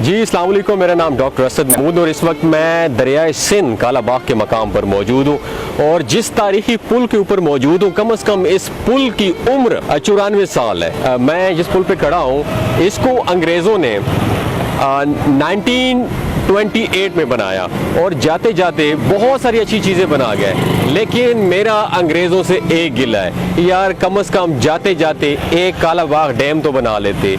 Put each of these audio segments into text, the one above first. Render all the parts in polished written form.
جی السلام علیکم، میرا نام ڈاکٹر اسد محمود اور اس وقت میں دریائے سندھ کالا باغ کے مقام پر موجود ہوں اور جس تاریخی پل کے اوپر موجود ہوں کم از کم اس پل کی عمر 94 سال ہے۔ میں جس پل پہ کھڑا ہوں اس کو انگریزوں نے 1928 میں بنایا اور جاتے جاتے بہت ساری اچھی چیزیں بنا گئے، لیکن میرا انگریزوں سے ایک گلہ ہے یار، کم از کم جاتے جاتے ایک کالا باغ ڈیم تو بنا لیتے۔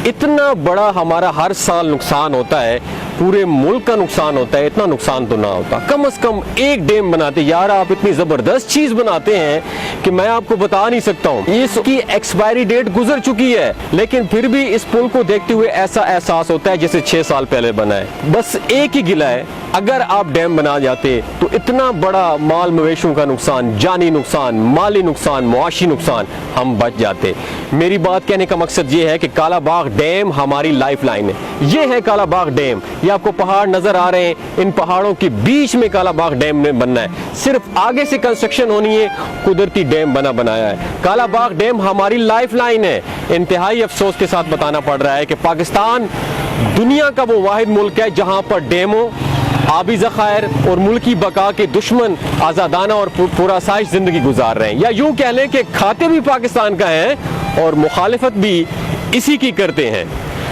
اتنا بڑا ہمارا ہر سال نقصان ہوتا ہے، پورے ملک کا نقصان ہوتا ہے، اتنا نقصان تو نہ ہوتا، کم از کم ایک ڈیم بناتے۔ یار آپ اتنی زبردست چیز بناتے ہیں کہ میں آپ کو بتا نہیں سکتا ہوں، اس کی ایکسپائری ڈیٹ گزر چکی ہے لیکن پھر بھی اس پل کو دیکھتے ہوئے ایسا احساس ہوتا ہے جیسے 6 سال پہلے بنا ہے۔ بس ایک ہی گلہ ہے، اگر آپ ڈیم بنا جاتے تو اتنا بڑا مال مویشیوں کا نقصان، جانی نقصان، مالی نقصان، معاشی نقصان ہم بچ جاتے۔ میری بات کہنے کا مقصد یہ ہے کہ کالا باغ ڈیم ہماری لائف لائن ہے۔ یہ ہے کالا باغ ڈیم، یہ آپ کو پہاڑ نظر آ رہے ہیں، ان پہاڑوں کے بیچ میں کالا باغ ڈیم نے بننا ہے، صرف آگے سے کنسٹرکشن ہونی ہے، قدرتی ڈیم بنایا ہے۔ کالا باغ ڈیم ہماری لائف لائن ہے۔ انتہائی افسوس کے ساتھ بتانا پڑ رہا ہے کہ پاکستان دنیا کا وہ واحد ملک ہے جہاں پر ڈیموں، آبی ذخائر اور ملکی بقا کے دشمن آزادانہ اور پرآسائش زندگی گزار رہے ہیں، یا یوں کہہ لیں کہ کھاتے بھی پاکستان کا ہیں اور مخالفت بھی اسی کی کرتے ہیں۔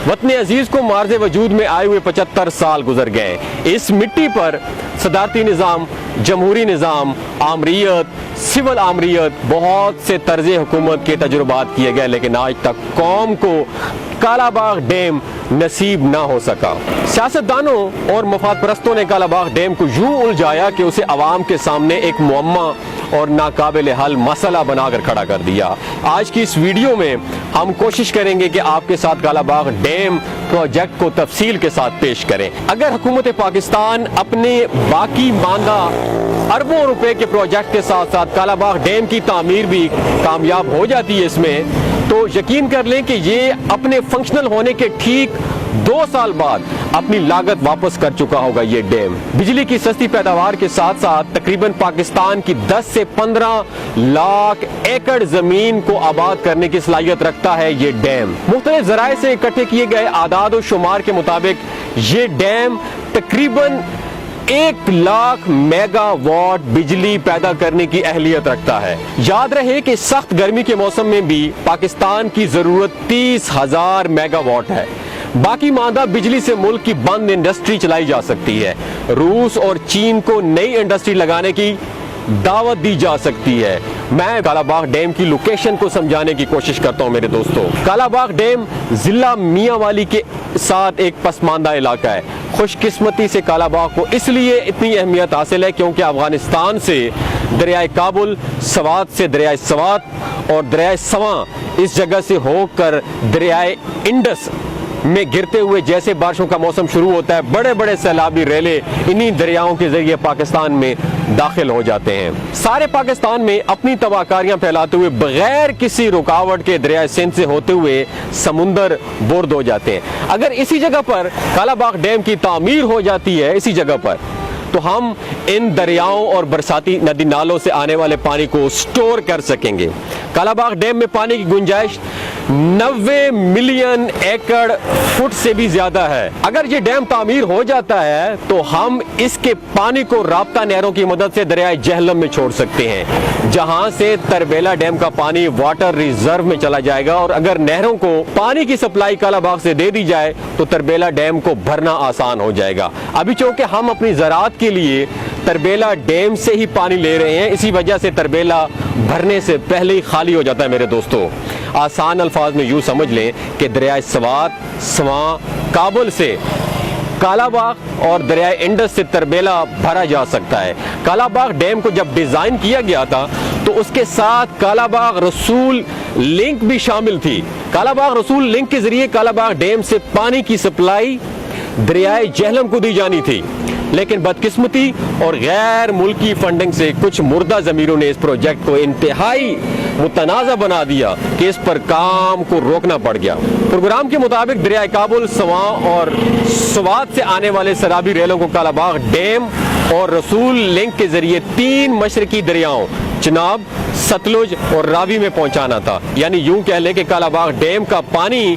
وطن عزیز کو معرض وجود میں آئے ہوئے 75 سال گزر گئے۔ اس مٹی پر صدارتی نظام، جمہوری نظام، آمریت، سول آمریت، بہت سے طرز حکومت کے تجربات کیے گئے، لیکن آج تک قوم کو کالا باغ ڈیم نصیب نہ ہو سکا۔ سیاستدانوں اور مفاد پرستوں نے کالا باغ ڈیم کو یوں الجھایا کہ اسے عوام کے سامنے ایک معمہ اور ناقابل حل مسئلہ بنا کر کھڑا کر دیا۔ آج کی اس ویڈیو میں ہم کوشش کریں گے کہ آپ کے ساتھ کالا باغ ڈیم پروجیکٹ کو تفصیل کے ساتھ پیش کریں۔ اگر حکومت پاکستان اپنے باقی ماندہ اربوں روپے کے پروجیکٹ کے ساتھ ساتھ کالا باغ ڈیم کی تعمیر بھی کامیاب ہو جاتی ہے اس میں، تو یقین کر لیں کہ یہ اپنے فنکشنل ہونے کے ٹھیک 2 سال بعد اپنی لاگت واپس کر چکا ہوگا یہ ڈیم۔ بجلی کی سستی پیداوار کے ساتھ ساتھ تقریباً پاکستان کی 10 سے 15 لاکھ ایکڑ زمین کو آباد کرنے کی صلاحیت رکھتا ہے یہ ڈیم۔ مختلف ذرائع سے اکٹھے کیے گئے اعداد و شمار کے مطابق یہ ڈیم تقریباً 1 لاکھ میگا واٹ بجلی پیدا کرنے کی اہلیت رکھتا ہے۔ یاد رہے کہ سخت گرمی کے موسم میں بھی پاکستان کی ضرورت 30,000 میگا واٹ ہے۔ باقی ماندہ بجلی سے ملک کی بند انڈسٹری چلائی جا سکتی ہے۔ روس اور چین کو نئی انڈسٹری لگانے کی دعوت دی جا سکتی ہے۔ میں کالا باغ ڈیم کی لوکیشن کو سمجھانے کی کوشش کرتا ہوں میرے دوستوں۔ کالا باغ ڈیم ضلع میاں والی کے ساتھ ایک پسماندہ علاقہ ہے۔ خوش قسمتی سے کالا باغ کو اس لیے اتنی اہمیت حاصل ہے کیونکہ افغانستان سے دریائے کابل، سوات سے دریائے سوات اور دریائے سواں اس جگہ سے ہو کر دریائے انڈس میں گرتے ہوئے جیسے بارشوں کا موسم شروع ہوتا ہے، بڑے بڑے سیلابی ریلے انہی دریاؤں کے ذریعے پاکستان میں داخل ہو جاتے ہیں۔ سارے پاکستان میں اپنی تباہکاریاں پھیلاتے ہوئے بغیر کسی رکاوٹ کے دریائے سندھ سے ہوتے ہوئے سمندر برد ہو جاتے ہیں۔ اگر اسی جگہ پر کالا باغ ڈیم کی تعمیر ہو جاتی ہے، اسی جگہ پر، تو ہم ان دریاؤں اور برساتی ندی نالوں سے آنے والے پانی کو سٹور کر سکیں گے۔ کالا باغ ڈیم میں پانی کی گنجائش 90 ملین ایکڑ فٹ سے بھی زیادہ ہے۔ اگر یہ ڈیم تعمیر ہو جاتا ہے تو ہم اس کے پانی کو رابطہ نہروں کی مدد سے دریائے جہلم میں چھوڑ سکتے ہیں، جہاں سے تربیلا ڈیم کا پانی واٹر ریزرو میں چلا جائے گا، اور اگر نہروں کو پانی کی سپلائی کالا باغ سے دے دی جائے تو تربیلا ڈیم کو بھرنا آسان ہو جائے گا۔ ابھی چونکہ ہم اپنی زراعت کے لیے تربیلا ڈیم سے ہی پانی لے رہے ہیں، اسی وجہ سے تربیلا بھرنے سے پہلے ہی خالی ہو جاتا ہے میرے دوستو۔ آسان الفاظ میں یوں سمجھ لیں کہ دریائے سوات، سواں، کابل سے کالا باغ اور دریائے انڈس سے تربیلا بھرا جا سکتا ہے۔ کالا باغ ڈیم کو جب ڈیزائن کیا گیا تھا تو اس کے ساتھ کالا باغ رسول لنک بھی شامل تھی۔ کالا باغ رسول لنک کے ذریعے کالا باغ ڈیم سے پانی کی سپلائی دریائے جہلم کو دی جانی تھی، لیکن بدقسمتی اور غیر ملکی فنڈنگ سے کچھ مردہ ضمیروں نے اس پروجیکٹ کو انتہائی متنازع بنا دیا کہ اس پر کام کو روکنا پڑ گیا۔ پروگرام کے مطابق دریائے کابل، سواں اور سوات سے آنے والے سرابی ریلوں کو کالا باغ ڈیم اور رسول لنک کے ذریعے 3 مشرقی دریاؤں چناب، ستلج اور راوی میں پہنچانا تھا۔ یعنی یوں کہہ لیں کہ کالا باغ ڈیم کا پانی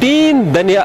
3